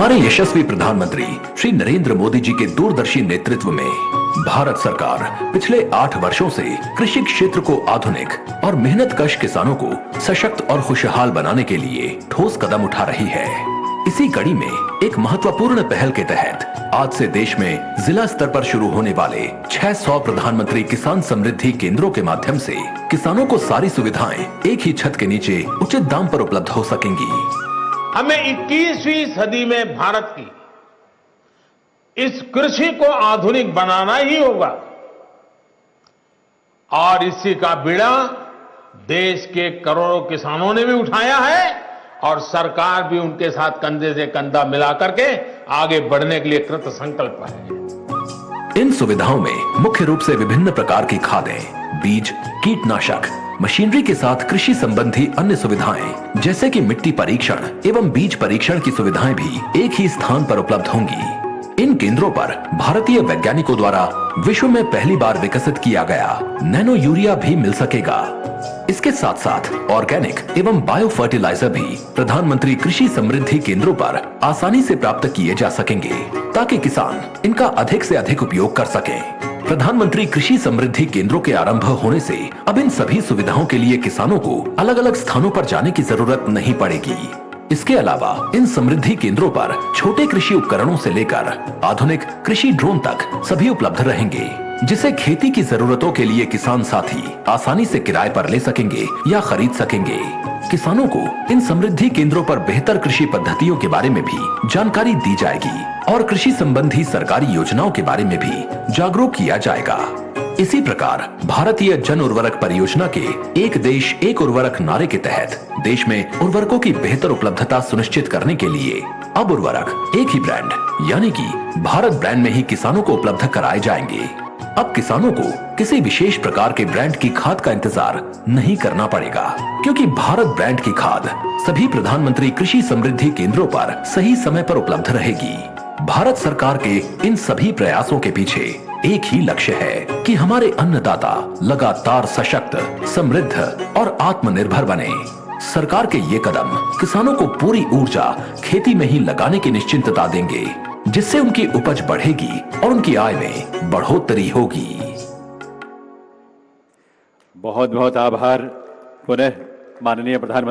हमारे यशस्वी प्रधानमंत्री श्री नरेंद्र मोदी जी के दूरदर्शी नेतृत्व में भारत सरकार पिछले 8 वर्षों से कृषि क्षेत्र को आधुनिक और मेहनतकश किसानों को सशक्त और खुशहाल बनाने के लिए ठोस कदम उठा रही है। इसी कड़ी में एक महत्वपूर्ण पहल के तहत आज से देश में जिला स्तर पर शुरू होने वाले 600 प्रधानमंत्री किसान समृद्धि केंद्रों के माध्यम से किसानों को सारी सुविधाएं एक ही छत के नीचे उचित दाम पर उपलब्ध हो सकेंगी। हमें 21वीं सदी में भारत की इस कृषि को आधुनिक बनाना ही होगा और इसी का बीड़ा देश के करोड़ों किसानों ने भी उठाया है और सरकार भी उनके साथ कंधे से कंधा मिला करके आगे बढ़ने के लिए कृत संकल्प है। इन सुविधाओं में मुख्य रूप से विभिन्न प्रकार की खादें, बीज, कीटनाशक, मशीनरी के साथ कृषि संबंधी अन्य सुविधाएं जैसे कि मिट्टी परीक्षण एवं बीज परीक्षण की सुविधाएं भी एक ही स्थान पर उपलब्ध होंगी। इन केंद्रों पर भारतीय वैज्ञानिकों द्वारा विश्व में पहली बार विकसित किया गया नैनो यूरिया भी मिल सकेगा। इसके साथ साथ ऑर्गेनिक एवं बायो फर्टिलाइजर भी प्रधानमंत्री कृषि समृद्धि केंद्रों पर आसानी से प्राप्त किए जा सकेंगे ताकि किसान इनका अधिक से अधिक उपयोग कर सकें। प्रधानमंत्री कृषि समृद्धि केंद्रों के आरंभ होने से अब इन सभी सुविधाओं के लिए किसानों को अलग अलग स्थानों पर जाने की जरूरत नहीं पड़ेगी। इसके अलावा इन समृद्धि केंद्रों पर छोटे कृषि उपकरणों से लेकर आधुनिक कृषि ड्रोन तक सभी उपलब्ध रहेंगे, जिसे खेती की जरूरतों के लिए किसान साथी आसानी से किराए पर ले सकेंगे या खरीद सकेंगे। किसानों को इन समृद्धि केंद्रों पर बेहतर कृषि पद्धतियों के बारे में भी जानकारी दी जाएगी और कृषि संबंधी सरकारी योजनाओं के बारे में भी जागरूक किया जाएगा। इसी प्रकार भारतीय जन उर्वरक परियोजना के एक देश एक उर्वरक नारे के तहत देश में उर्वरकों की बेहतर उपलब्धता सुनिश्चित करने के लिए अब उर्वरक एक ही ब्रांड यानी कि भारत ब्रांड में ही किसानों को उपलब्ध कराए जाएंगे। अब किसानों को किसी विशेष प्रकार के ब्रांड की खाद का इंतजार नहीं करना पड़ेगा, क्योंकि भारत ब्रांड की खाद सभी प्रधानमंत्री कृषि समृद्धि केंद्रों पर सही समय पर उपलब्ध रहेगी। भारत सरकार के इन सभी प्रयासों के पीछे एक ही लक्ष्य है कि हमारे अन्नदाता लगातार सशक्त, समृद्ध और आत्मनिर्भर बने। सरकार के ये कदम किसानों को पूरी ऊर्जा खेती में ही लगाने की निश्चिंतता देंगे, जिससे उनकी उपज बढ़ेगी और उनकी आय में बढ़ोतरी होगी। बहुत बहुत आभार पुनः माननीय प्रधानमंत्री।